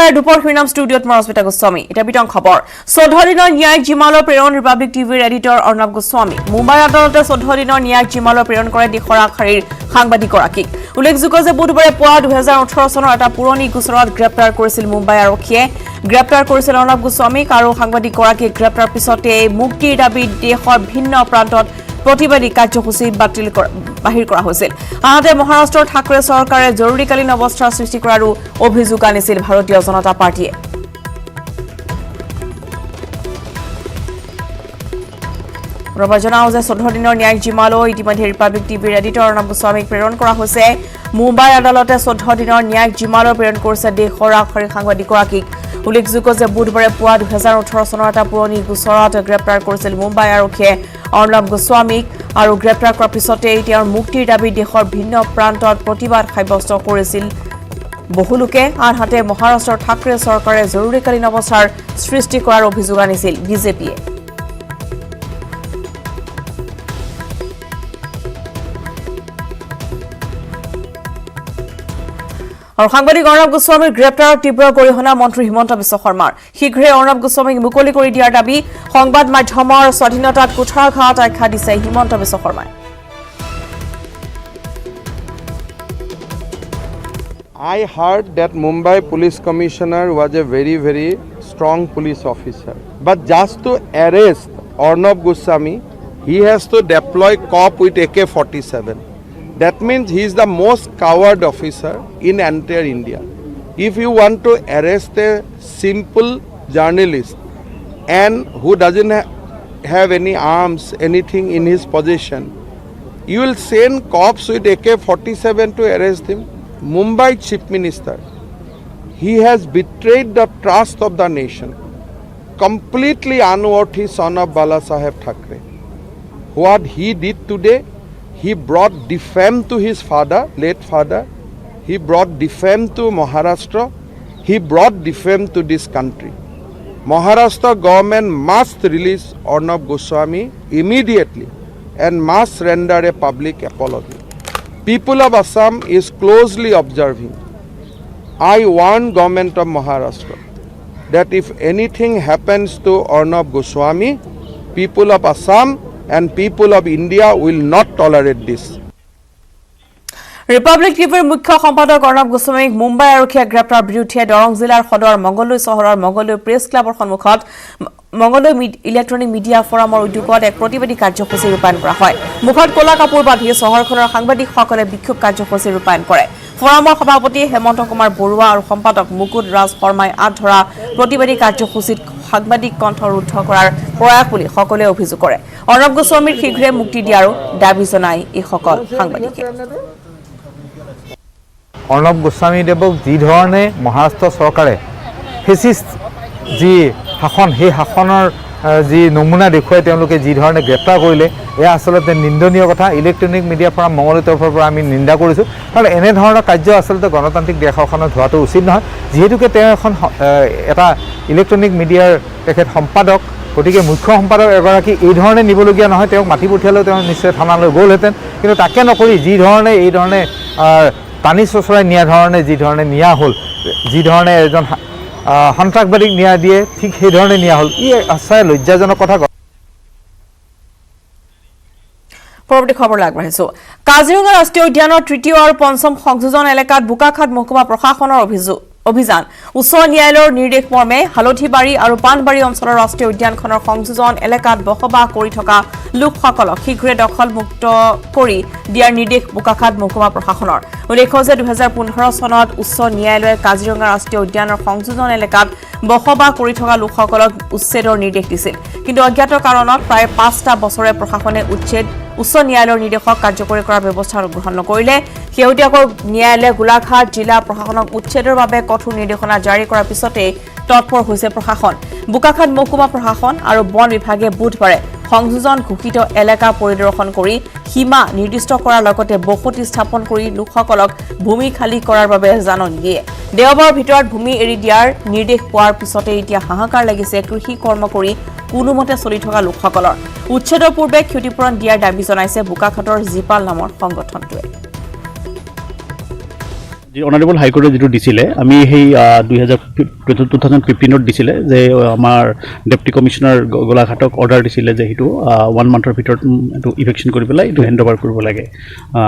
নমস্কাৰ দুপৰ শিৰনাম ষ্টুডিঅ'ত মই ৰশ্মিতা গোস্বামী এটা বিতং খবৰ 14 দিনৰ ন্যায়িক জিমালৰ প্ৰেৰণ ৰিপাব্লিক টিভিৰ এডিটৰ অৰ্ণৱ গোস্বামী মুম্বাই আদালতে 14 দিনৰ ন্যায়িক জিমালৰ প্ৰেৰণ কৰে দেশৰ আগশাৰীৰ সাংবাদিকগৰাকীক উল্লেখযোগ্য যে বুধবাৰে পুৱা 2018 চনৰ এটা পুৰণি গোচৰত গ্ৰেপ্তাৰ কৰিছিল মুম্বাই আৰক্ষীয়ে গ্ৰেপ্তাৰ কৰিছিল অৰ্ণৱ গোস্বামীক আৰু সাংবাদিকগৰাকীক গ্ৰেপ্তাৰ পিছতে মুক্তিৰ দাবীত দেশৰ ভিন্ন প্ৰান্তত প্ৰতিবাদী কাৰ্যসূচী বাহিৰ কৰা হৈছিল আনহাতে মহাৰাষ্ট্ৰৰ ঠাকৰে চৰকাৰে জৰুৰীকালীন অৱস্থাৰ সৃষ্টি কৰাৰো অভিযোগ আনিছিল ভাৰতীয় জনতা পাৰ্টিয়ে ৰবাজনাও যে 14 দিনৰ ন্যায়িক জিমালৈ ইতিমধ্যে ৰিপাব্লিক টিভিৰ এডিটৰ অৰ্ণৱ গোস্বামীক প্ৰেৰণ কৰা হৈছে মুম্বাই আদালতে 14 দিনৰ ন্যায়িক জিমালৈ প্ৰেৰণ কৰিছে দেশৰ আগশাৰীৰ সাংবাদিকগৰাকীক উল্লেখযোগ্য যে বুধবাৰে পুৱা 2018 চনৰ এটা পুৰণি গোচৰত গ্ৰেপ্তাৰ কৰিছিল মুম্বাই আৰক্ষীয়ে অৰ্ণৱ গোস্বামীক আৰু গ্ৰেপ্তাৰ কৰাৰ পিছতে তেওঁৰ মুক্তিৰ দাবী দেশৰ ভিন্ন প্ৰান্তত প্ৰতিবাদ সাব্যস্ত কৰিছিল বহুলোকে আনহাতে মহাৰাষ্ট্ৰৰ ঠাকৰে চৰকাৰে জৰুৰীকালীন অৱস্থাৰ সৃষ্টি কৰাৰ অভিযোগ আনিছিল বিজেপিয়ে আৰু সাংবাদিক অৰ্ণৱ গোস্বামীৰ গ্ৰেপ্তাৰৰ তীব্ৰ গৰিহণা মন্ত্ৰী হিমন্ত বিশ্ব শৰ্মাৰ শীঘ্ৰে অৰ্ণৱ গোস্বামীক মুকলি কৰি দিয়াৰ দাবী সংবাদ মাধ্যমৰ স্বাধীনতাত কুঠাৰঘাত আখ্যা দিছে হিমন্ত বিশ্ব শৰ্মাই I heard that Mumbai Police Commissioner was a very strong police officer. But just to arrest Arnav Goswami, he has to deploy cop with AK-47. That means he is the most coward officer in entire India. If you want to arrest a simple journalist and who doesn't have any arms, anything in his possession, you will send cops with AK-47 to arrest him. Mumbai Chief Minister, he has betrayed the trust of the nation, completely unworthy son of Bala Saheb Thackeray. What he did today, he brought defame to his father, late father, he brought defame to Maharashtra, he brought defame to this country. Maharashtra government must release Arnav Goswami immediately and must render a public apology. People of Assam is closely observing. I warn government of Maharashtra that if anything happens to Arnav Goswami, people of Assam and people of India will not tolerate this. Republic টিভিৰ মুখ্য সম্পাদক অৰ্ণৱ গোস্বামীক মুম্বাই আৰক্ষীয়ে গ্ৰেপ্তাৰ বিৰুদ্ধে দৰং জিলাৰ সদৰ মংগলদৈ চহৰৰ মংগলদৈ প্ৰেছ ক্লাবৰ সন্মুখত মংগলদৈ ইলেক্ট্ৰনিক মিডিয়া ফৰামৰ উদ্যোগত এক প্ৰতিবাদী কাৰ্যসূচী ৰূপায়ণ কৰা হয় মুখত ক'লা কাপোৰ বান্ধি চহৰখনৰ সাংবাদিকসকলে বিক্ষোভ কাৰ্যসূচী ৰূপায়ণ কৰে ফৰামৰ সভাপতি হেমন্ত কুমাৰ বৰুৱা আৰু সম্পাদক মুকুট ৰাজ শৰ্মাই ধৰা প্ৰতিবাদী কাৰ্যসূচীত সাংবাদিক কণ্ঠ ৰুদ্ধ কৰাৰ প্ৰয়াস বুলি সকলোৱে অভিযোগ কৰে অৰ্ণৱ গোস্বামীৰ শীঘ্ৰে মুক্তি দিয়াৰো দাবী জনাই এইসকল সাংবাদিকে অৰ্ণৱ গোস্বামীদেৱক যি ধৰণে মহাৰাষ্ট্ৰ চৰকাৰে ফেচিষ্ট যি শাসন সেই শাসনৰ যি নমুনা দেখুৱাই তেওঁলোকে যি ধৰণে গ্ৰেপ্তাৰ কৰিলে এয়া আচলতে নিন্দনীয় কথা ইলেক্ট্ৰনিক মিডিয়া ফৰাম মংগলদৈৰ তৰফৰ পৰা আমি নিন্দা কৰিছোঁ কাৰণ এনেধৰণৰ কাৰ্য আচলতে গণতান্ত্ৰিক দেশ এখনত হোৱাটো উচিত নহয় যিহেতুকে তেওঁ এখন এটা ইলেক্ট্ৰনিক মিডিয়াৰ তেখেত সম্পাদক গতিকে মুখ্য সম্পাদক এগৰাকী এই ধৰণে নিবলগীয়া নহয় তেওঁক মাতি পঠিয়ালেও তেওঁ নিশ্চয় থানালৈ গ'লহেঁতেন কিন্তু তাকে নকৰি যি ধৰণে এই ধৰণে টানি চচৰাই নিয়া ধৰণে যি ধৰণে নিয়া হ'ল যি ধৰণে এজন সন্ত্ৰাসবাদীক নিয়া দিয়ে ঠিক সেই ধৰণে নিয়া হ'ল ই আচলতে লজ্জাজনক কথা পৰৱৰ্তী খবৰলৈ আগবাঢ়িছো কাজিৰঙা ৰাষ্ট্ৰীয় উদ্যানৰ তৃতীয় আৰু পঞ্চম সংযোজন এলেকাত বোকাখাট মহকুমা প্ৰশাসনৰ অভিযান উচ্চ ন্যায়ালয়ৰ নিৰ্দেশ মৰ্মে হালধিবাৰী আৰু পাণবাৰী অঞ্চলৰ ৰাষ্ট্ৰীয় উদ্যানখনৰ সংযোজন এলেকাত বসবাস কৰি থকা লোকসকলক শীঘ্ৰে দখলমুক্ত কৰি দিয়াৰ নিৰ্দেশ বোকাখাট মহকুমা প্ৰশাসনৰ উল্লেখ্য যে 2015 চনত উচ্চ ন্যায়ালয়ে কাজিৰঙা ৰাষ্ট্ৰীয় উদ্যানৰ সংযোজন এলেকাত বসবাস কৰি থকা লোকসকলক উচ্ছেদৰ নিৰ্দেশ দিছিল কিন্তু অজ্ঞাত কাৰণত প্ৰায় 5টা বছৰে প্ৰশাসনে উচ্চ ন্যায়ালয়ৰ নিৰ্দেশক কাৰ্যকৰী কৰাৰ ব্যৱস্থা গ্ৰহণ নকৰিলে শেহতীয়াকৈ ন্যায়ালয়ে গোলাঘাট জিলা প্ৰশাসনক উচ্ছেদৰ বাবে কঠোৰ নিৰ্দেশনা জাৰি কৰাৰ পিছতে তৎপৰ হৈছে প্ৰশাসন বোকাখাট মহকুমা প্ৰশাসন আৰু বন বিভাগে বুধবাৰে সংযোজন ঘোষিত এলেকা পৰিদৰ্শন কৰি সীমা নিৰ্দিষ্ট কৰাৰ লগতে বসতি স্থাপন কৰি লোকসকলক ভূমি খালী কৰাৰ বাবে জাননী দিয়ে দেওবাৰৰ ভিতৰত ভূমি এৰি দিয়াৰ নিৰ্দেশ পোৱাৰ পিছতে এতিয়া হাহাকাৰ লাগিছে কৃষি কৰ্ম কৰি কোনোমতে চলি থকা লোকসকলৰ উচ্ছেদৰ পূৰ্বে ক্ষতিপূৰণ দিয়াৰ দাবী জনাইছে বোকাখাটৰ জিপাল নামৰ সংগঠনটোৱে যি অনাৰেবল হাইকোৰ্টে যিটো দিছিলে আমি সেই 2015ত দিছিলে যে আমাৰ ডেপুটি কমিশ্যনাৰ গোলাঘাটক অৰ্ডাৰ দিছিলে যে সেইটো 1 মান্থৰ ভিতৰত এইটো ইভেকশ্যন কৰি পেলাই এইটো হেণ্ড অভাৰ কৰিব লাগে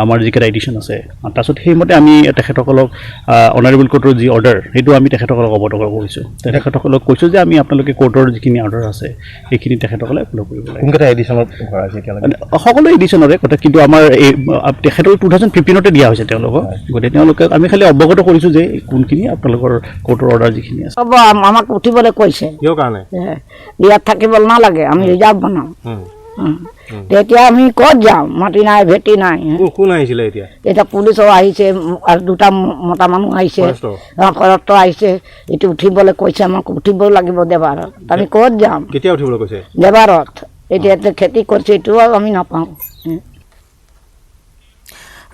আমাৰ যিকেইটা এডিশ্যন আছে তাৰপিছত সেইমতে আমি তেখেতসকলক অনাৰেবল কোৰ্টৰ যি অৰ্ডাৰ সেইটো আমি তেখেতসকলক অৱগত কৰিছোঁ তেখেতসকলক কৈছোঁ যে আমি আপোনালোকে কোৰ্টৰ যিখিনি অৰ্ডাৰ আছে সেইখিনি তেখেতসকলে ফ'ল' কৰিব লাগে কোনকেইটা এডিশ্যনত কৰা হৈছে এতিয়ালৈকে সকলো এডিশ্যনৰে কথা কিন্তু আমাৰ এই তেখেতৰ 2015তে দিয়া হৈছে তেওঁলোকক গতিকে তেওঁলোকে আমি খালি অৱগত কৰিছোঁ যে কোনখিনি আপোনালোকৰ কোৰ্টৰ অৰ্ডাৰ যিখিনি আছে হ'ব আমাক উঠিবলৈ কৈছে কিয় কাৰণে ইয়াত থাকিব নালাগে আমি ৰিজাৰ্ভ বনাওঁ তেতিয়া আমি ক'ত যাওঁ মাটি নাই ভেটি নাই কোন আহিছিলে এতিয়া এতিয়া পুলিচো আহিছে আৰু দুটা মতা মানুহ আহিছে ফৰেষ্ট আহিছে এইটো উঠিবলৈ কৈছে আমাক উঠিব লাগিব দেৱাৰত আমি ক'ত যাম কেতিয়া উঠিবলৈ কৈছে দেৱাৰত এতিয়া খেতি কৰিছে এইটোও আমি নাপাওঁ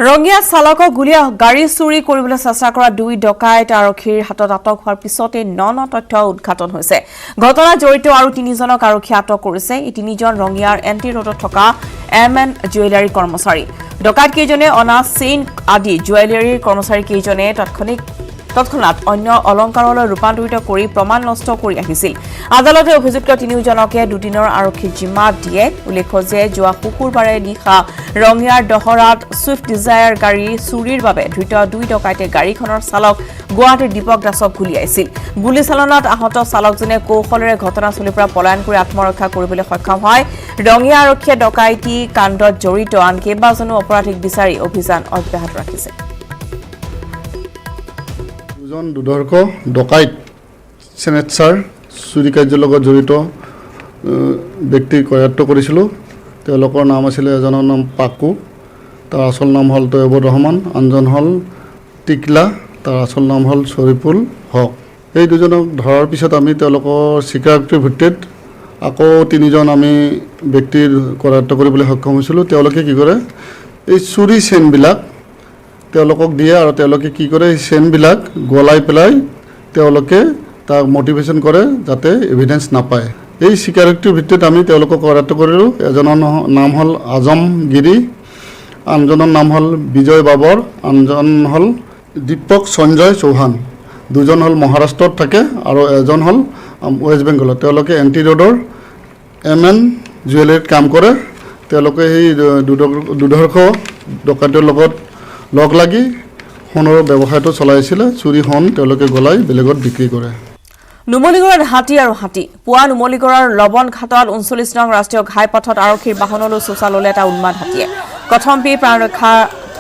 ৰঙিয়া চালকক গুলীয়া গাড়ী চুৰি কৰিবলৈ চেষ্টা কৰা 2 ডকাইত আৰক্ষীৰ হাতত আটক হোৱাৰ পিছতে ন তথ্য উদ্ঘাটন হৈছে ঘটনা জড়িত আৰু 3জনক আৰক্ষী আটক কৰিছে এই 3জন ৰঙিয়াৰ এনটি ৰোডত থকা MN জুৱেলাৰী কৰ্মচাৰী ডকাইত কেইজনে অনা চেইন আদি জুৱেলাৰীৰ কৰ্মচাৰী কেইজনে তৎক্ষণাত অন্য অলংকাৰলৈ ৰূপান্তৰিত কৰি প্ৰমাণ নষ্ট কৰি আহিছিল আদালতে অভিযুক্ত 3জনকে দুদিনৰ আৰক্ষী জিম্মা দিয়ে উল্লেখ্য যে যোৱা শুকুৰবাৰে নিশা ৰঙিয়াৰ দহৰাত ছুইফট ডিজায়াৰ গাড়ী চুৰিৰ বাবে ধৃত 2 ডকাইতে গাড়ীখনৰ চালক গুৱাহাটীৰ দীপক দাসক গুলীয়াইছিল গুলীচালনাত আহত চালকজনে কৌশলেৰে ঘটনাস্থলীৰ পৰা পলায়ন কৰি আত্মৰক্ষা কৰিবলৈ সক্ষম হয় ৰঙিয়া আৰক্ষীয়ে ডকাইতি কাণ্ডত জড়িত আন কেইবাজনো অপৰাধীক বিচাৰি অভিযান অব্যাহত ৰাখিছে দুজন দুৰ্ধৰ্ষ ডকাইত চেনেটছাৰ চুৰি কাৰ্যৰ লগত জড়িত ব্যক্তিক কৰায়ত্ব কৰিছিলোঁ তেওঁলোকৰ নাম আছিলে এজনৰ নাম পাকু তাৰ আচল নাম হ'ল তৈয়বুৰ ৰহমান আনজন হ'ল টিকলা তাৰ আচল নাম হ'ল শ্বৰিফুল হক এই দুজনক ধৰাৰ পিছত আমি তেওঁলোকৰ স্বীকাৰোক্তিৰ ভিত্তিত আকৌ 3জন আমি ব্যক্তিৰ কৰায়ত্ব কৰিবলৈ সক্ষম হৈছিলোঁ তেওঁলোকে কি কৰে এই চুৰি চেইনবিলাক তেওঁলোকক দিয়ে আৰু তেওঁলোকে কি কৰে এই চেইনবিলাক গলাই পেলাই তেওঁলোকে তাক মটিভেশ্যন কৰে যাতে এভিডেন্স নাপায় এই স্বীকাৰোক্তিৰ ভিত্তিত আমি তেওঁলোকক কৰায়ত্ব কৰিলোঁ এজনৰ নাম হ'ল আজম গিৰি আনজনৰ নাম হ'ল বিজয় বাবৰ আনজন হ'ল দীপক সঞ্জয় চৌহান দুজন হ'ল মহাৰাষ্ট্ৰত থাকে আৰু এজন হ'ল ৱেষ্ট বেংগলত তেওঁলোকে এনটি ৰোডৰ MN জুৱেলাৰীত কাম কৰে তেওঁলোকে সেই দুৰ্ধৰ্ষ ডকাইতৰ লগত লগ লাগি সোণৰ ব্যৱসায়টো চলাইছিলে চুৰি সোণ তেওঁলোকে গলাই বেলেগত বিক্ৰী কৰে নুমলীগড়ত হাতী আৰু হাতী পুৱা নুমলীগড়ৰ লবনঘাটত 39 নং ৰাষ্ট্ৰীয় ঘাইপথত আৰক্ষীৰ বাহনলৈ চোচা ল'লে এটা উন্মাদ হাতীয়ে কথম্পি প্ৰাণ ৰক্ষা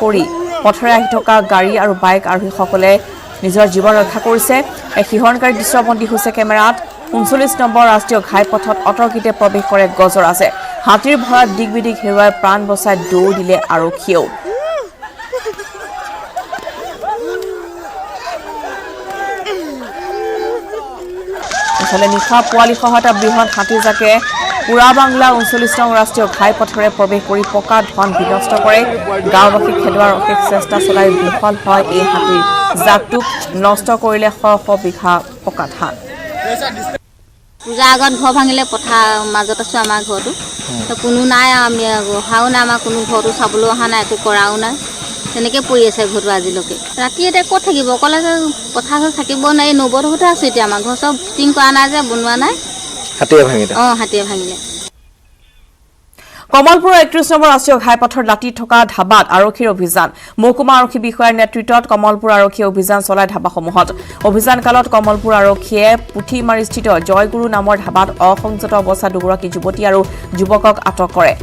কৰি পথৰে আহি থকা গাড়ী আৰু বাইক আৰোহীসকলে নিজৰ জীৱন ৰক্ষা কৰিছে এই শিহৰণকাৰী দৃশ্যবন্দী হৈছে কেমেৰাত 39 নম্বৰ ৰাষ্ট্ৰীয় ঘাইপথত অতৰ্কিতে প্ৰৱেশ কৰে গজৰাজে হাতীৰ ভয়ত দিগবিদিক হেৰুৱাই প্ৰাণ বচাই দৌৰ দিলে আৰক্ষীয়েও ইফালে নিশা পোৱালিসহ এটা বৃহৎ হাতীজাকে পুৰা বাংলা 39 নং ৰাষ্ট্ৰীয় ঘাইপথেৰে প্ৰৱেশ কৰি পকা ধন বিনষ্ট কৰে গাঁওবাসীক খেদোৱাৰ অশেষ চেষ্টা চলাই বিফল হয় এই হাতীৰ জাকটোক নষ্ট কৰিলে শ শ বিঘা পকা ধান পূজা আগত ঘৰ ভাঙিলে পথাৰ মাজত আছোঁ আমাৰ ঘৰটো কোনো নাই আমি অহাও নাই আমাৰ কোনো ঘৰটো চাবলৈ অহা নাই একো কৰাও নাই তেনেকৈ পৰি আছে ঘৰটো আজিলৈকে ৰাতি এতিয়া ক'ত থাকিব অকলে পথাৰ ঘৰ থাকিব নাই নবৌৰ ঘৰতে আছোঁ এতিয়া আমাৰ ঘৰ চব ফিটিং কৰা নাই যে বনোৱা নাই হাতীয়ে ভাঙিলে হাতীয়ে ভাঙিলে কমলপুৰ 31 নম্বৰ ৰাষ্ট্ৰীয় ঘাইপথৰ লাটি থকা ধাবাত আৰক্ষীৰ অভিযান মহকুমা আৰক্ষী বিষয়াৰ নেতৃত্বত কমলপুৰ আৰক্ষীয়ে অভিযান চলাই ধাবাসমূহত অভিযান কালত কমলপুৰ আৰক্ষীয়ে পুঠিমাৰীস্থিত জয়গুৰু নামৰ ধাবাত অসংযত অৱস্থাত দুগৰাকী যুৱতী আৰু যুৱকক আটক কৰে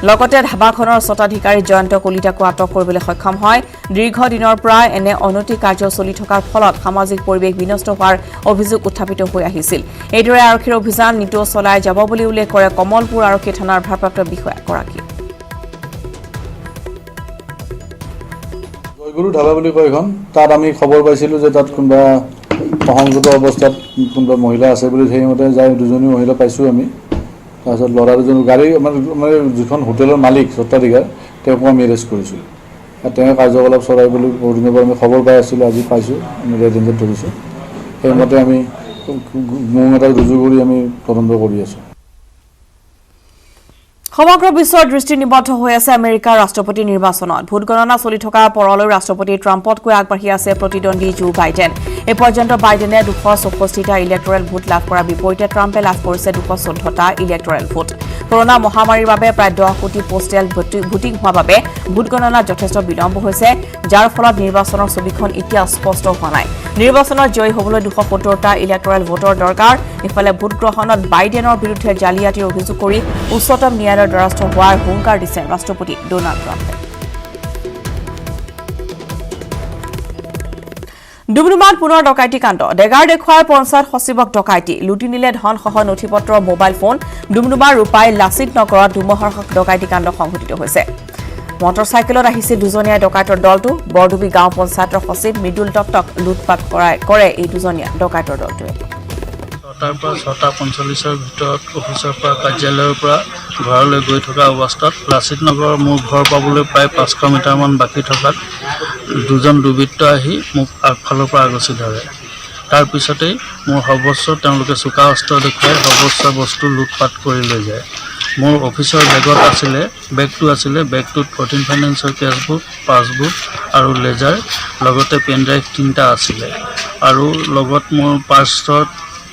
লগতে ধাবাখনৰ স্বত্বাধিকাৰী জয়ন্ত কলিতাকো আটক কৰিবলৈ সক্ষম হয় দীৰ্ঘদিনৰ পৰা এনে অনৈতিক কাৰ্য চলি থকাৰ ফলত সামাজিক পৰিৱেশ বিনষ্ট হোৱাৰ অভিযোগ উত্থাপিত হৈ আহিছিল এইদৰে আৰক্ষীৰ অভিযান নিতৌ চলাই যাব বুলি উল্লেখ কৰে কমলপুৰ আৰক্ষী থানাৰ ভাৰপ্ৰাপ্ত বিষয়াগৰাকী জয়গুৰু ধাবা বুলি কয় এখন তাত আমি খবৰ পাইছিলোঁ যে তাত কোনোবা অসংযত অৱস্থাত কোনোবা মহিলা আছে বুলি সেইমতে যাই দুজনী মহিলা পাইছোঁ আমি তাৰপিছত ল'ৰা দুজন গাড়ী মানে যিখন হোটেলৰ মালিক স্বত্বাধিকাৰ তেওঁকো আমি এৰেষ্ট কৰিছোঁ আৰু তেওঁ কাৰ্যকলাপ চলাই বুলি বহুদিনৰ পৰা আমি খবৰ পাই আছিলোঁ আজি পাইছোঁ আমি ৰেড ৰেঞ্জত ধৰিছোঁ সেইমতে আমি মোং এটা ৰুজু কৰি আমি তদন্ত কৰি আছোঁ সমগ্ৰ বিশ্বৰ দৃষ্টি নিবদ্ধ হৈ আছে আমেৰিকাৰ ৰাষ্ট্ৰপতি নিৰ্বাচনত ভোট গণনা চলি থকা পৰলৈ ৰাষ্ট্ৰপতি ট্ৰাম্পতকৈ আগবাঢ়ি আছে প্ৰতিদ্বন্দ্বী জো বাইডেন এই পৰ্যন্ত বাইডেনে 264টা ইলেক্টৰেল ভোট লাভ কৰাৰ বিপৰীতে ট্ৰাম্পে লাভ কৰিছে 214টা ইলেক্টৰেল ভোট কৰোনা মহামাৰীৰ বাবে প্ৰায় 10 কোটি পোষ্টেল ভোটিং হোৱাৰ বাবে ভোট গণনাত যথেষ্ট বিলম্ব হৈছে যাৰ ফলত নিৰ্বাচনৰ ছবিখন এতিয়া স্পষ্ট হোৱা নাই নিৰ্বাচনত জয়ী হ'বলৈ 270টা ইলেক্টৰেল ভোটৰ দৰকাৰ ইফালে ভোট গ্ৰহণত বাইডেনৰ বিৰুদ্ধে জালিয়াতিৰ অভিযোগ কৰি উচ্চতম ন্যায়ালয়ৰ দ্বাৰস্থ হোৱাৰ হুংকাৰ দিছে ৰাষ্ট্ৰপতি ডোনাল্ড ট্ৰাম্পে ডুমডুমাত পুনৰ ডকাইতি কাণ্ড ডেগাৰ দেখুৱাই পঞ্চায়ত সচিবক ডকাইতি লুটি নিলে ধনসহ নথিপত্ৰ মোবাইল ফোন ডুমডুমাৰ ৰূপাই লাচিত নগৰত দুমহৰ্ষক ডকাইতি কাণ্ড সংঘটিত হৈছে মটৰচাইকেলত আহিছিল দুজনীয়া ডকাইতৰ দলটো বৰডুবি গাঁও পঞ্চায়তৰ সচিব মৃদুল দত্তক লুটপাট কৰে এই দুজনীয়া ডকাইতৰ দলটোৱে 6টাৰ পৰা 6:45ৰ ভিতৰত অফিচৰ পৰা কাৰ্যালয়ৰ পৰা ঘৰলৈ গৈ থকা অৱস্থাত লাচিত নগৰৰ মোৰ ঘৰ পাবলৈ প্ৰায় 500 মিটাৰমান বাকী থকাত দুজন দুৰ্বৃত্ত আহি মোক আগফালৰ পৰা আগচি ধৰে তাৰ পিছতেই মোৰ সৰ্বস্ব তেওঁলোকে চোকা অস্ত্ৰ দেখুৱাই সৰ্বস্ব বস্তু লুটপাট কৰি লৈ যায় মোৰ অফিচৰ বেগটো আছিলে বেগটোত 14 ফাইনেন্সৰ কেছবুক পাছবুক আৰু লেজাৰ লগতে পেন ড্ৰাইভ 3টা আছিলে আৰু লগত মোৰ পাৰ্চত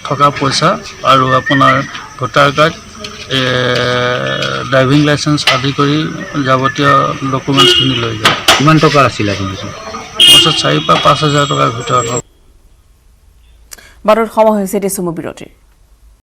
থকা পইচা আৰু আপোনাৰ ভোটাৰ কাৰ্ড ড্ৰাইভিং লাইসেন্স আদি কৰি যাৱতীয় ডকুমেণ্টছখিনি লৈ যায় কিমান টকা আছিল আপুনি পইচা 4,000 পৰা 5,000 টকাৰ ভিতৰত বাৰত সময় হৈছে দেশমু বিৰতিৰ